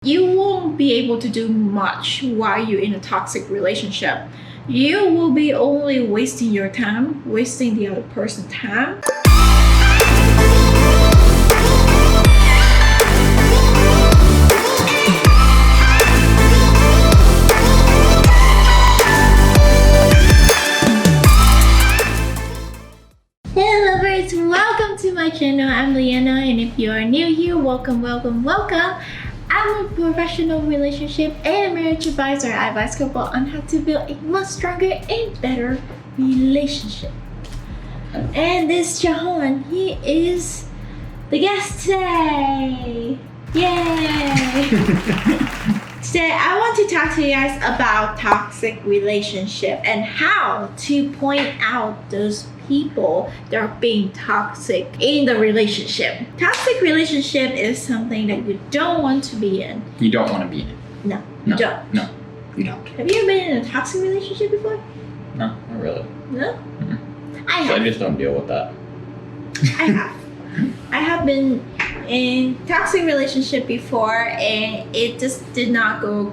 You won't be able to do much while you're in a toxic relationship. You will be only wasting your time, wasting the other person's time. Hello lovers, welcome to my channel. I'm Liana, and if you are new here, welcome. I'm a professional relationship and marriage advisor. I advise couples on how to build a much stronger and better relationship. And this Jahan, he is the guest today. Yay! Today I want to talk to you guys about toxic relationship and how to point out those people that are being toxic in the relationship. Toxic relationship is something that you don't want to be in. You don't want to be in it. No, you don't. No, you don't. Have you ever been in a toxic relationship before? No, not really. No? Mm-hmm. I have. So I just don't deal with that. I have been in toxic relationship before, and it just did not go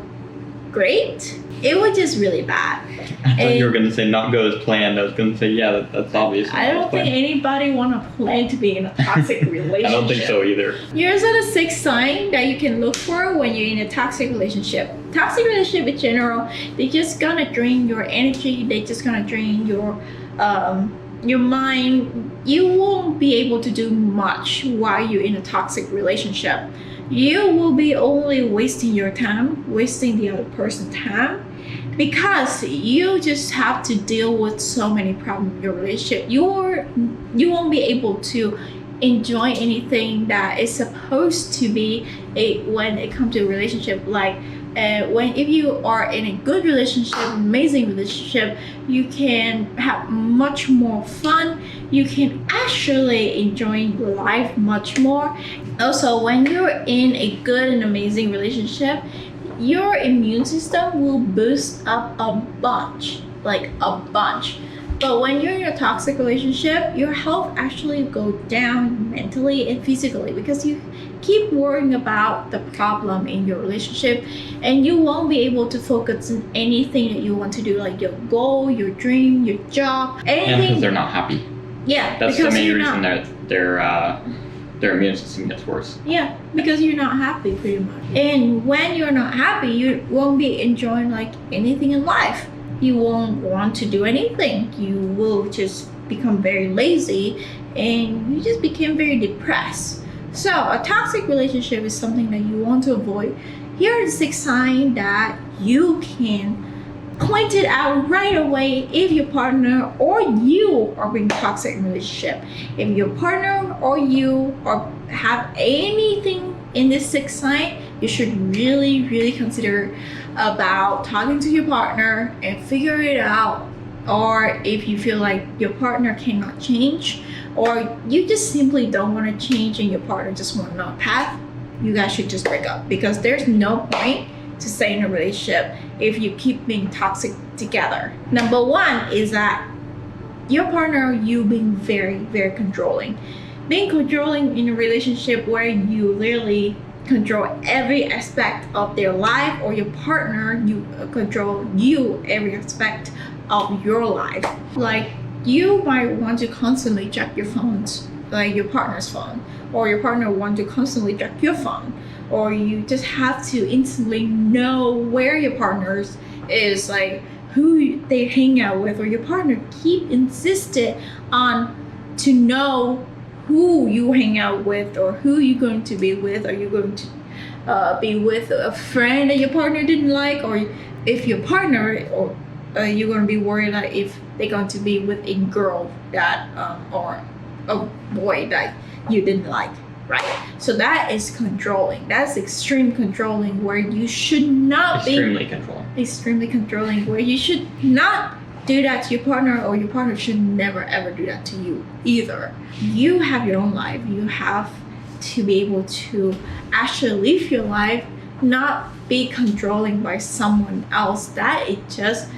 great. It was just really bad. I thought you were going to say not go as planned. I was going to say, yeah, that's obvious. I don't think anybody want to plan to be in a toxic relationship. I don't think so either. Here's the 6 signs that you can look for when you're in a toxic relationship. Toxic relationship in general, they're just gonna drain your energy. They're just gonna drain your mind. You won't be able to do much while you're in a toxic relationship. You will be only wasting your time, wasting the other person's time, because you just have to deal with so many problems in your relationship. You won't be able to enjoy anything that is supposed to be when it comes to a relationship. Like if you are in a good relationship, amazing relationship, you can have much more fun. You can actually enjoy your life much more. Also, when you're in a good and amazing relationship, your immune system will boost up a bunch. But when you're in a toxic relationship, your health actually go down mentally and physically, because you keep worrying about the problem in your relationship, and you won't be able to focus on anything that you want to do, like your goal, your dream, your job, anything. And because they're not happy. Yeah, that's the main reason that their immune system gets worse. Yeah, because you're not happy pretty much. And when you're not happy, you won't be enjoying like anything in life. You won't want to do anything. You will just become very lazy, and you just become very depressed. So a toxic relationship is something that you want to avoid. Here are the 6 signs that you can point it out right away if your partner or you are being toxic in a relationship. If your partner or you have anything in this 6 sign, you should really consider about talking to your partner and figure it out. Or if you feel like your partner cannot change, or you just simply don't want to change and your partner just want another path, you guys should just break up, because there's no point to stay in a relationship if you keep being toxic together. Number 1 is that your partner or you being very controlling. Being controlling in a relationship where you literally control every aspect of their life, or your partner, you control every aspect of your life. Like, you might want to constantly check your phones, like your partner's phone, or your partner want to constantly check your phone, or you just have to instantly know where your partner is, like who they hang out with, or your partner keep insisted on to know who you hang out with, or who you're going to be with. Are you going to be with a friend that your partner didn't like, or if your partner, or you're going to be worried that if they're going to be with a girl that or a boy that you didn't like, right? So that is controlling. That's extreme controlling, where you should not Extremely controlling, where you should not do that to your partner, or your partner should never ever do that to you either. You have your own life. You have to be able to actually live your life, not be controlling by someone else. That is just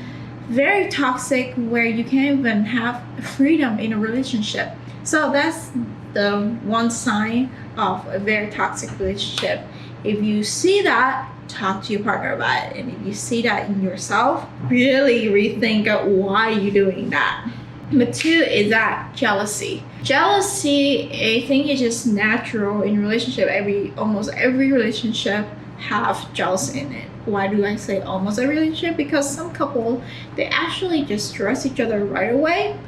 very toxic, where you can't even have freedom in a relationship. So that's the one sign of a very toxic relationship. If you see that, talk to your partner about it. And if you see that in yourself, really rethink of why you're doing that. Number 2 is that jealousy. Jealousy, I think, is just natural in relationship. Almost every relationship have jealousy in it. Why do I say almost every relationship? Because some couple, they actually just trust each other right away.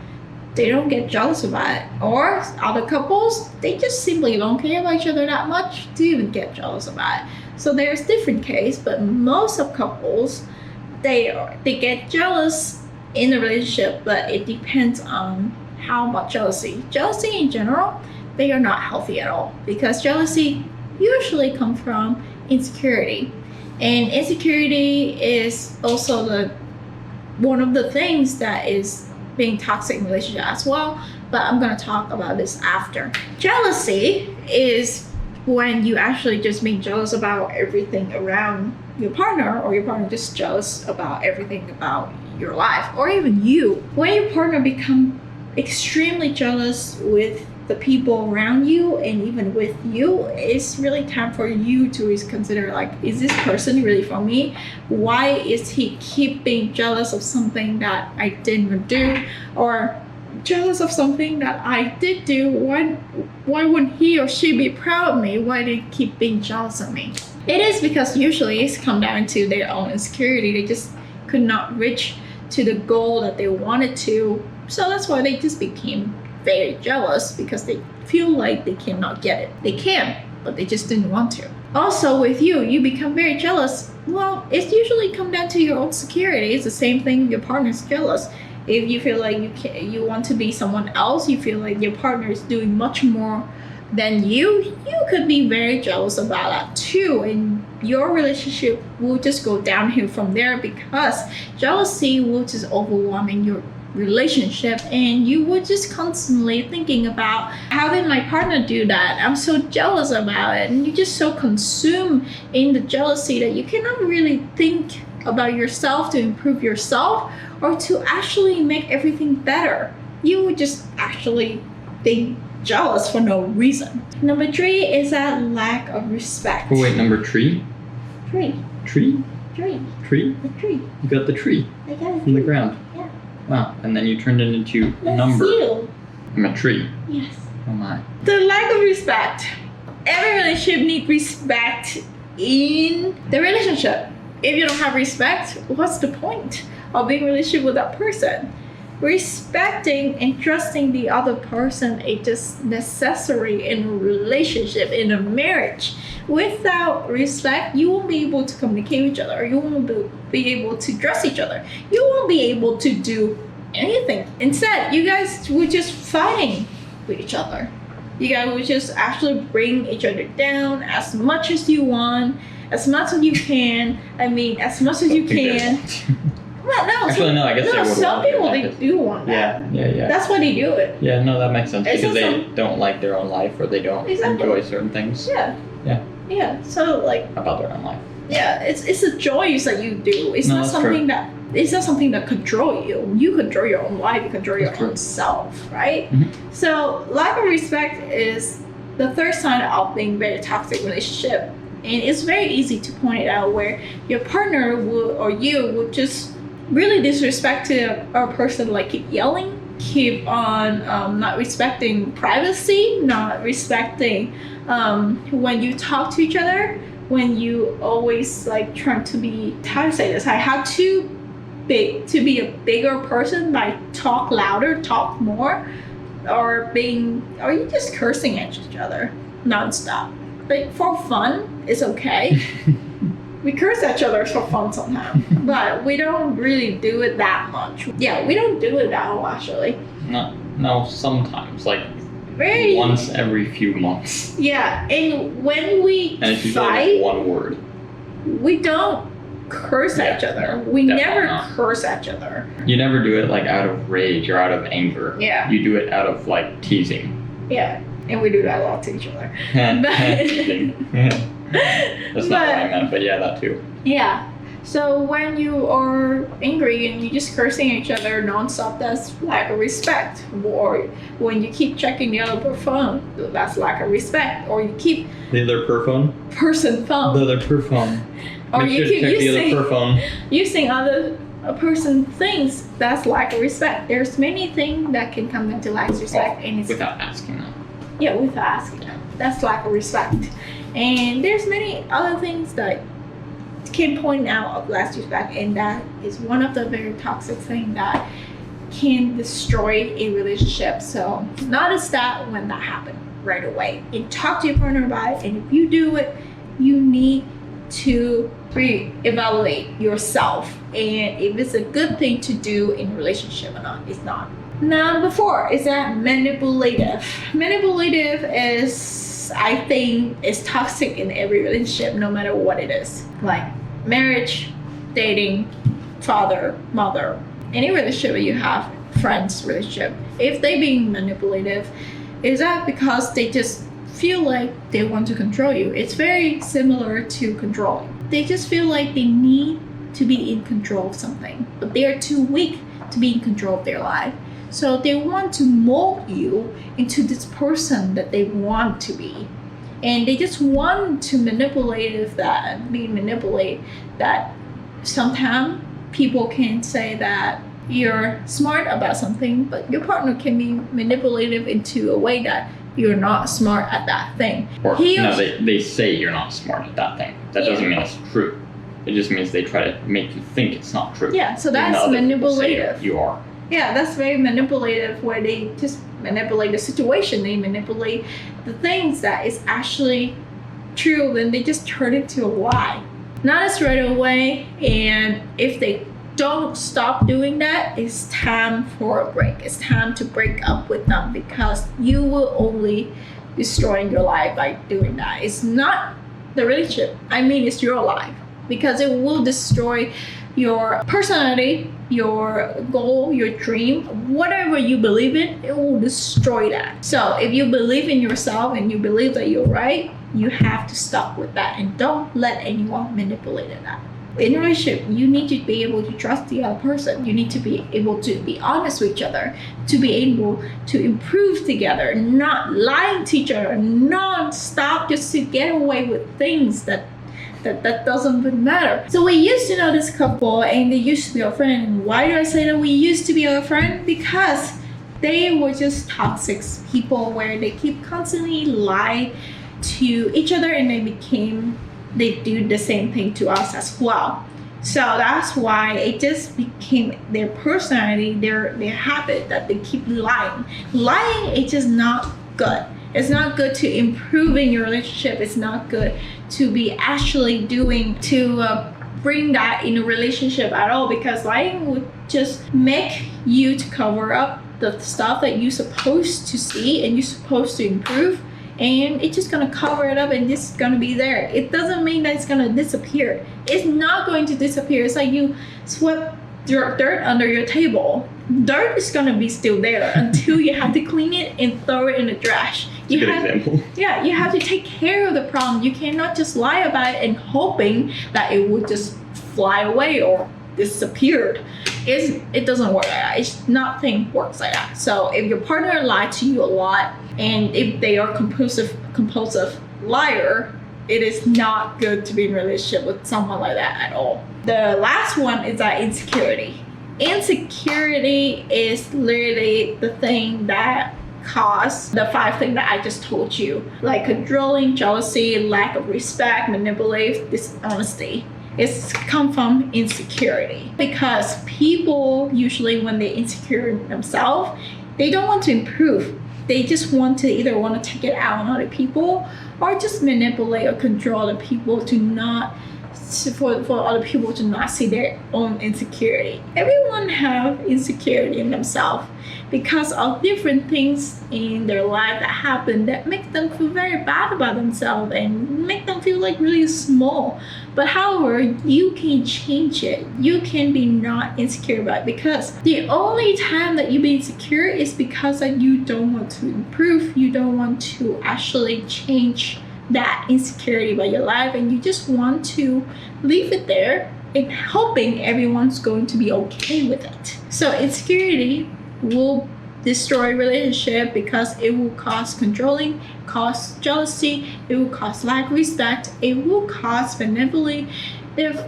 They don't get jealous about it. Or other couples, they just simply don't care about each other that much to even get jealous about it. So there's different case, but most of couples, they get jealous in a relationship, but it depends on how much jealousy. Jealousy in general, they are not healthy at all, because jealousy usually comes from insecurity. And insecurity is also one of the things that is being toxic in relationship as well, but I'm going to talk about this after. Jealousy is when you actually just being jealous about everything around your partner, or your partner just jealous about everything about your life, or even you. When your partner become extremely jealous with the people around you and even with you, it's really time for you to consider, like, is this person really for me? Why is he keep being jealous of something that I didn't do, or jealous of something that I did do? Why wouldn't he or she be proud of me? Why they keep being jealous of me? It is because usually it's come down to their own insecurity. They just could not reach to the goal that they wanted to, so that's why they just became very jealous, because they feel like they cannot get it. They can, but they just didn't want to. Also with you become very jealous. Well, it's usually come down to your own security. It's the same thing if your partner's jealous. If you feel like you want to be someone else, you feel like your partner is doing much more than you could be very jealous about that too, and your relationship will just go downhill from there, because jealousy will just overwhelming your relationship, and you would just constantly thinking about, how did my partner do that? I'm so jealous about it. And you're just so consumed in the jealousy that you cannot really think about yourself to improve yourself, or to actually make everything better. You would just actually think jealous for no reason. Number 3 is that lack of respect. Oh, wait, number 3? Tree. Tree? Tree. Tree? The tree. You got the tree I got it. from the ground. Yeah. Wow, and then you turned it into a That's number. you. I'm a tree. Yes. Oh my. The lack of respect. Every relationship needs respect in the relationship. If you don't have respect, what's the point of being in a relationship with that person? Respecting and trusting the other person is just necessary in a relationship, in a marriage. Without respect, you won't be able to communicate with each other. You won't be able to trust each other. You won't be able to do anything. Instead, you guys were just fighting with each other. You guys would just actually bring each other down as much as you want, as much as you can. I mean, as much as you can. Well, no, Actually, no, I guess they would some want it people, like they this. do want that. Yeah. That's why they do it. Yeah, no, that makes sense, It's because just they don't like their own life, or they don't Exactly. enjoy certain things Yeah. So like, about their own life. yeah, it's a choice that you do. It's No, not that's something it's not something that control you. You control your own life. You control your That's true. own self, right? Mhm. So lack of respect is the third sign of being very toxic relationship, and it's very easy to point it out where your partner will, or you would just really disrespect to a person, like keep yelling, keep on not respecting privacy, not respecting when you talk to each other, when you always like trying to be, how to say this, I have to be a bigger person by talk louder, talk more, or you just cursing at each other nonstop. Like for fun, it's okay. We curse at each other for fun sometimes, but we don't really do it that much. Yeah, we don't do it that much actually. No, sometimes, like Very. once every few months. Yeah, and when we And it's usually fight, like one word. we don't curse at each other. no, We definitely never not. curse at each other. You never do it like out of rage or out of anger. Yeah. You do it out of like teasing. Yeah, and we do that a lot to each other. That's not what I meant, but yeah, that too. Yeah. So when you are angry and you're just cursing each other nonstop, that's lack of respect. Or when you keep checking the other phone, that's lack of respect. Or you keep The other per phone? person phone. The other per phone. Or Make you sure to keep check the using other per phone. other a person things, that's lack of respect. There's many things that can come into lack of respect, and it's Without asking them. yeah, without asking them. That's lack of respect. And there's many other things that can point out of lack of respect, and that is one of the very toxic things that can destroy a relationship. So notice that when that happens right away, and talk to your partner about it. And if you do it, you need to re-evaluate yourself, and if it's a good thing to do in a relationship or not. It's not. Number 4 is that manipulative. Manipulative is, I think, is toxic in every relationship, no matter what it is. Like marriage, dating, father, mother, any relationship that you have, friends relationship. If they being manipulative, is that because they just feel like they want to control you? It's very similar to controlling. They just feel like they need to be in control of something, but they are too weak to be in control of their life. So they want to mold you into this person that they want to be. And they just want to manipulate that sometimes people can say that you're smart about something, but your partner can be manipulative into a way that you're not smart at that thing. Or they say you're not smart at that thing. That doesn't mean it's true. It just means they try to make you think it's not true. Yeah, so that's manipulative. You are. Yeah, that's very manipulative, where they just manipulate the situation. They manipulate the things that is actually true, then they just turn it to a lie. Notice right away, and if they don't stop doing that, it's time for a break. It's time to break up with them, because you will only destroy your life by doing that. It's not the relationship. I mean, it's your life, because it will destroy your personality, your goal, your dream, whatever you believe in, it will destroy that. So if you believe in yourself and you believe that you're right, you have to stop with that, and don't let anyone manipulate that. In a relationship, you need to be able to trust the other person. You need to be able to be honest with each other, to be able to improve together, not lying to each other non-stop just to get away with things that doesn't even matter. So we used to know this couple, and they used to be our friend. Why do I say that we used to be our friend? Because they were just toxic people, where they keep constantly lie to each other, and they do the same thing to us as well. So that's why it just became their personality, their habit, that they keep lying. Lying is just not good. It's not good to improving your relationship. It's not good to be actually doing to bring that in a relationship at all, because lying would just make you to cover up the stuff that you're supposed to see and you're supposed to improve, and it's just gonna cover it up, and it's gonna be there. It doesn't mean that it's gonna disappear. It's not going to disappear. It's like you swept dirt under your table. Dirt is gonna be still there until you have to clean it and throw it in the trash. Good example. Yeah, you have to take care of the problem. You cannot just lie about it and hoping that it would just fly away or disappeared. It doesn't work like that. Nothing works like that. So if your partner lied to you a lot, and if they are compulsive liar, it is not good to be in a relationship with someone like that at all. The last one is that insecurity. Insecurity is literally the thing that cause the 5 things that I just told you, like controlling, jealousy, lack of respect, manipulative, dishonesty. It's come from insecurity, because people usually, when they're insecure in themselves, they don't want to improve. They just want to either want to take it out on other people, or just manipulate or control other people for other people to not see their own insecurity. Everyone have insecurity in themselves because of different things in their life that happen that make them feel very bad about themselves and make them feel like really small. But however, you can change it. You can be not insecure about it, because the only time that you be insecure is because that you don't want to improve. You don't want to actually change that insecurity about your life, and you just want to leave it there in hoping everyone's going to be okay with it. So insecurity will destroy relationship because it will cause controlling, cause jealousy, it will cause lack of respect, it will cause manipulative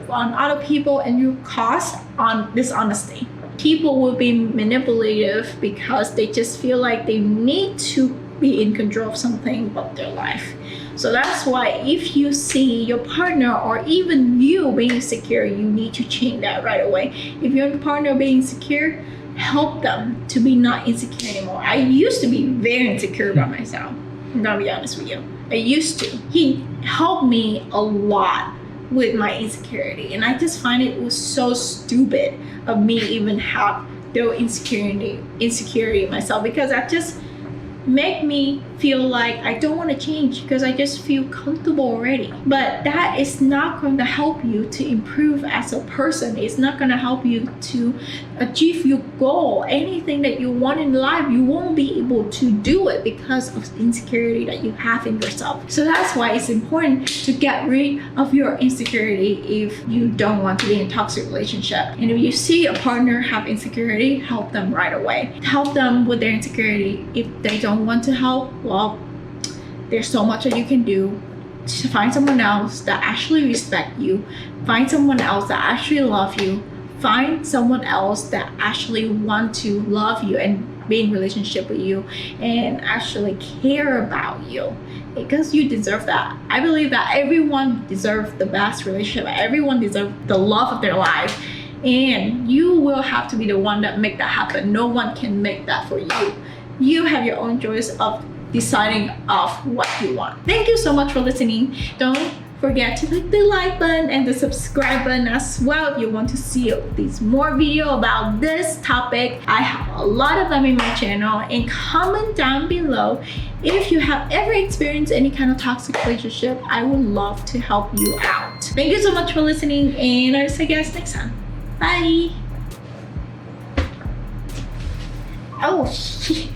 on other people, and you cause on dishonesty. People will be manipulative because they just feel like they need to be in control of something about their life. So that's why if you see your partner or even you being insecure, you need to change that right away. If your partner being insecure, help them to be not insecure anymore. I used to be very insecure about myself. I'm gonna be honest with you. I used to. He helped me a lot with my insecurity, and I just find it was so stupid of me even have the insecurity in myself, because that just make me feel like I don't want to change because I just feel comfortable already. But that is not going to help you to improve as a person. It's not going to help you to achieve your goal. Anything that you want in life, you won't be able to do it because of insecurity that you have in yourself. So that's why it's important to get rid of your insecurity if you don't want to be in a toxic relationship. And if you see a partner have insecurity, help them right away. Help them with their insecurity. If they don't want to help, well, there's so much that you can do to find someone else that actually respect you, find someone else that actually love you, find someone else that actually want to love you and be in relationship with you and actually care about you, because you deserve that. I believe that everyone deserves the best relationship, everyone deserves the love of their life, and you will have to be the one that make that happen. No one can make that for you. You have your own choice of deciding of what you want. Thank you so much for listening. Don't forget to click the like button and the subscribe button as well if you want to see these more videos about this topic. I have a lot of them in my channel, and comment down below if you have ever experienced any kind of toxic relationship. I would love to help you out. Thank you so much for listening, and I'll see you guys next time. Bye. Oh shit.